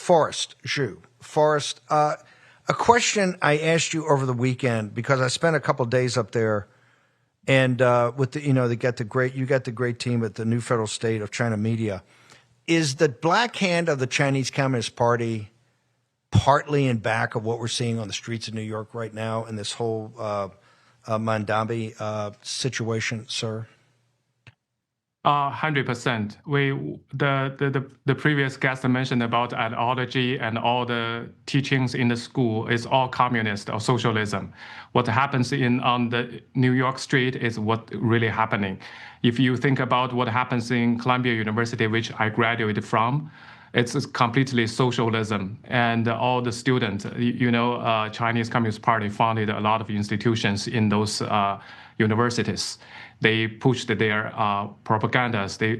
Forrest Zhu. Forrest, a question I asked you over the weekend because I spent a couple of days up there, and with the, you got the great team at the New Federal State of China Media. Is the black hand of the Chinese Communist Party partly in back of what we're seeing on the streets of New York right now in this whole Mandambi situation, sir? 100%. The previous guest mentioned about ideology and all the teachings in the school is all communist or socialism. What happens on the New York street is what really happening. If you think about what happens in Columbia University, which I graduated from, it's completely socialism, and all the students, Chinese Communist Party founded a lot of institutions in those universities. They pushed their propagandas, they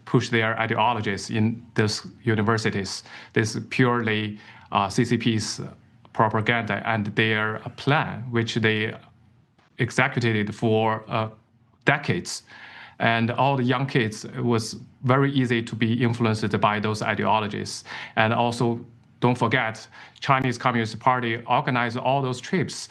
pushed their ideologies in these universities. This is purely CCP's propaganda and their plan, which they executed for decades. And all the young kids, it was very easy to be influenced by those ideologies. And also, don't forget, Chinese Communist Party organized all those trips,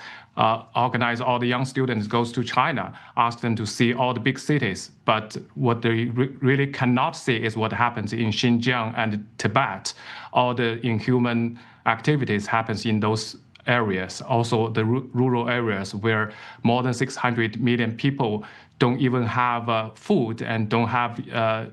organized all the young students goes to China, asked them to see all the big cities. But what they really cannot see is what happens in Xinjiang and Tibet. All the inhuman activities happens in those areas, also the rural areas where more than 600 million people don't even have food and don't have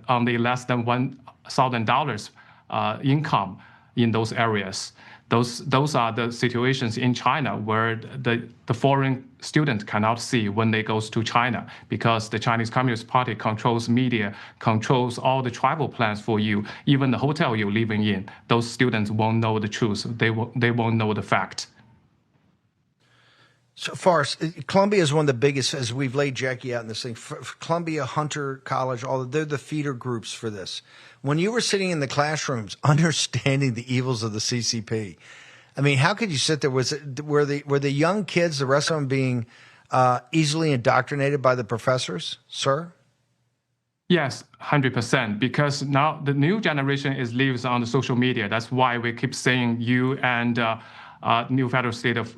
only less than $1,000 income in those areas. Those are the situations in China where the foreign student cannot see when they go to China, because the Chinese Communist Party controls media, controls all the travel plans for you, even the hotel you're living in. Those students won't know the truth. They won't know the fact. So, Forrest, Columbia is one of the biggest, as we've laid Jackie out in this thing. Columbia, Hunter College, they're the feeder groups for this. When you were sitting in the classrooms, understanding the evils of the CCP, I mean, how could you sit there? Were the young kids, the rest of them, being easily indoctrinated by the professors, sir? Yes, 100%. Because now the new generation lives on the social media. That's why we keep saying you and New Federal State of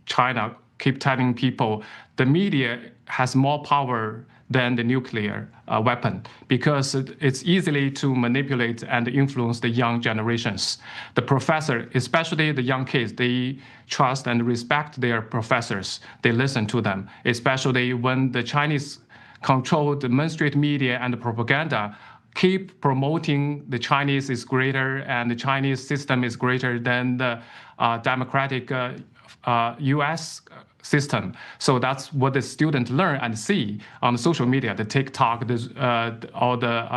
China keep telling people the media has more power than the nuclear weapon, because it's easily to manipulate and influence the young generations. The professor, especially the young kids, they trust and respect their professors. They listen to them, especially when the Chinese control the mainstream media and the propaganda, keep promoting the Chinese is greater and the Chinese system is greater than the democratic U.S. system. So that's what the students learn and see on social media, the TikTok, all the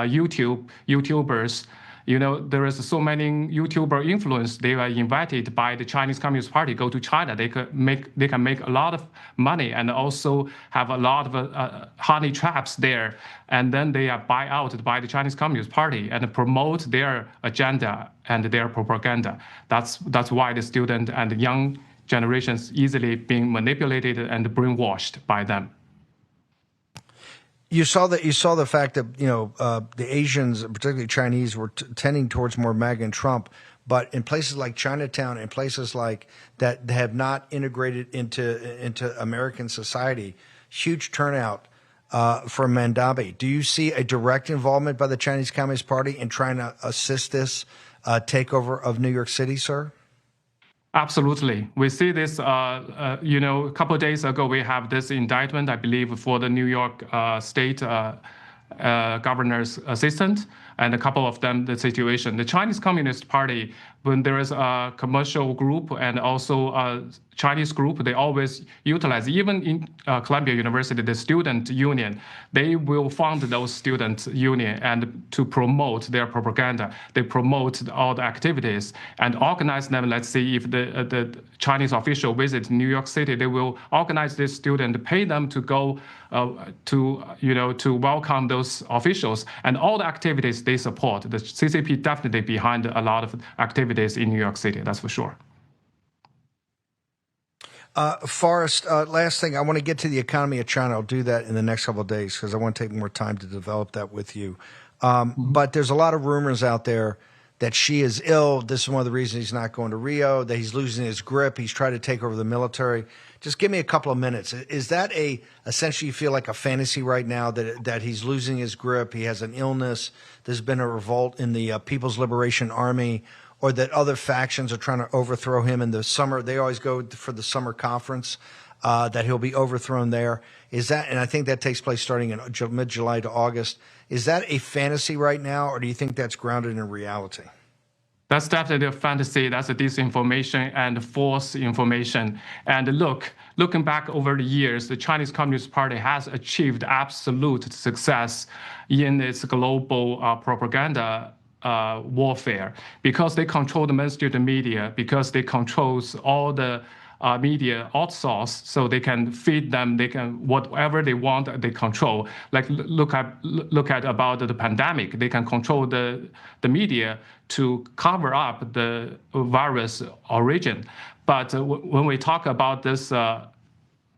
YouTubers. There is so many YouTuber influence. They are invited by the Chinese Communist Party, go to China. They can make a lot of money and also have a lot of honey traps there. And then they are buy out by the Chinese Communist Party and promote their agenda and their propaganda. That's why the student and the young generations easily being manipulated and brainwashed by them. You saw the fact that the Asians, particularly Chinese, were tending towards more MAGA and Trump, but in places like Chinatown and places like that have not integrated into American society, huge turnout for Mandambi. Do you see a direct involvement by the Chinese Communist Party in trying to assist this takeover of New York City, sir? Absolutely. We see this, a couple of days ago, we have this indictment, I believe, for the New York State governor's assistant, and a couple of them, the situation. The Chinese Communist Party, when there is a commercial group and also a Chinese group, they always utilize, even in Columbia University, the student union, they will fund those student union and to promote their propaganda. They promote all the activities and organize them. Let's see if the Chinese official visit New York City, they will organize this student, pay them to go to welcome those officials, and all the activities they support. The CCP definitely behind a lot of activities in New York City, that's for sure. Forrest, last thing, I want to get to the economy of China. I'll do that in the next couple of days because I want to take more time to develop that with you. But there's a lot of rumors out there that Xi is ill. This is one of the reasons he's not going to Rio, that he's losing his grip. He's trying to take over the military. Just give me a couple of minutes. Is that essentially you feel like a fantasy right now that he's losing his grip? He has an illness. There's been a revolt in the People's Liberation Army, or that other factions are trying to overthrow him in the summer. They always go for the summer conference, that he'll be overthrown there. Is that, and I think that takes place starting in mid-July to August. Is that a fantasy right now, or do you think that's grounded in reality? That's definitely a fantasy. That's a disinformation and false information. And looking back over the years, the Chinese Communist Party has achieved absolute success in its global propaganda warfare, because they control the mainstream media, because they control all the media outsource, so they can feed them. They can whatever they want. They control. Like look at about the pandemic. They can control the media to cover up the virus origin. But when we talk about this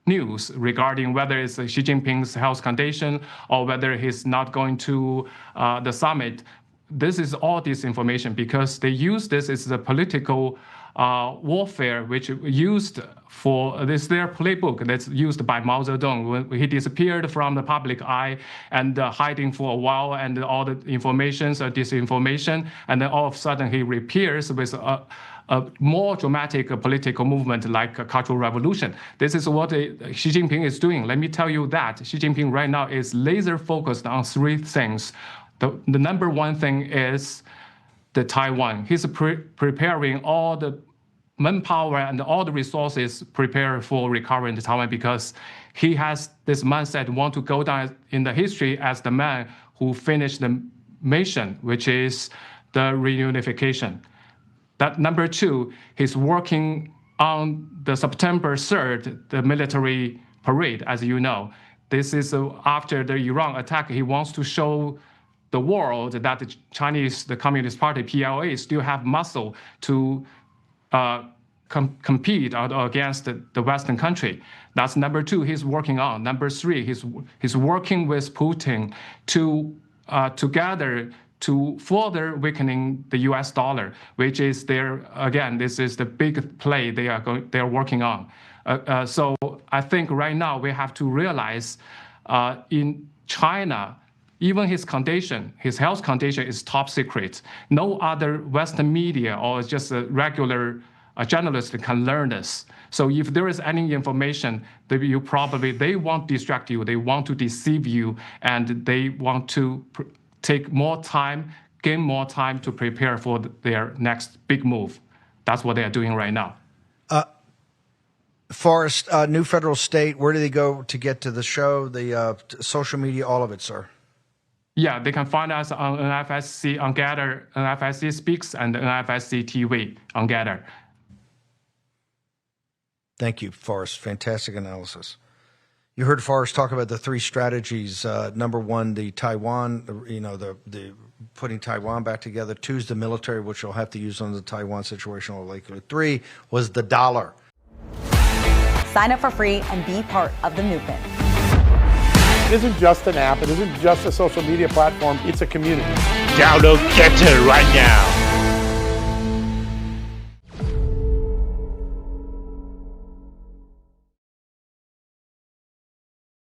news regarding whether it's Xi Jinping's health condition or whether he's not going to the summit, this is all disinformation, because they use this as a political warfare, which used for this their playbook that's used by Mao Zedong when he disappeared from the public eye and hiding for a while, and all the informations are disinformation, and then all of a sudden he reappears with a more dramatic political movement like a cultural revolution. This is what Xi Jinping is doing. Let me tell you that Xi Jinping right now is laser focused on three things. The number one thing is the Taiwan. He's preparing all the manpower and all the resources prepared for recovering the Taiwan, because he has this mindset, want to go down in the history as the man who finished the mission, which is the reunification. That number two, he's working on the September 3rd, the military parade, as you know. This is after the Iran attack. He wants to show the world that the Communist Party, PLA, still have muscle to compete against the Western country. That's number two he's working on. Number three, he's working with Putin to together to further weakening the U.S. dollar, which is this is the big play they are working on. So I think right now we have to realize in China, even his health condition is top secret. No other Western media or just a regular journalist can learn this. So if there is any information, they want to distract you, they want to deceive you, and they want to take more time, gain more time to prepare for their next big move. That's what they are doing right now. Forrest, New Federal State, where do they go to get to the show, the social media, all of it, sir? Yeah, they can find us on NFSC, on Gettr, NFSC Speaks, and NFSC TV on Gettr. Thank you, Forrest. Fantastic analysis. You heard Forrest talk about the three strategies. Number one, the Taiwan, the putting Taiwan back together. Two is the military, which we'll have to use on the Taiwan situation. Three was the dollar. Sign up for free and be part of the movement. It isn't just an app. It isn't just a social media platform. It's a community. Download Gettr right now.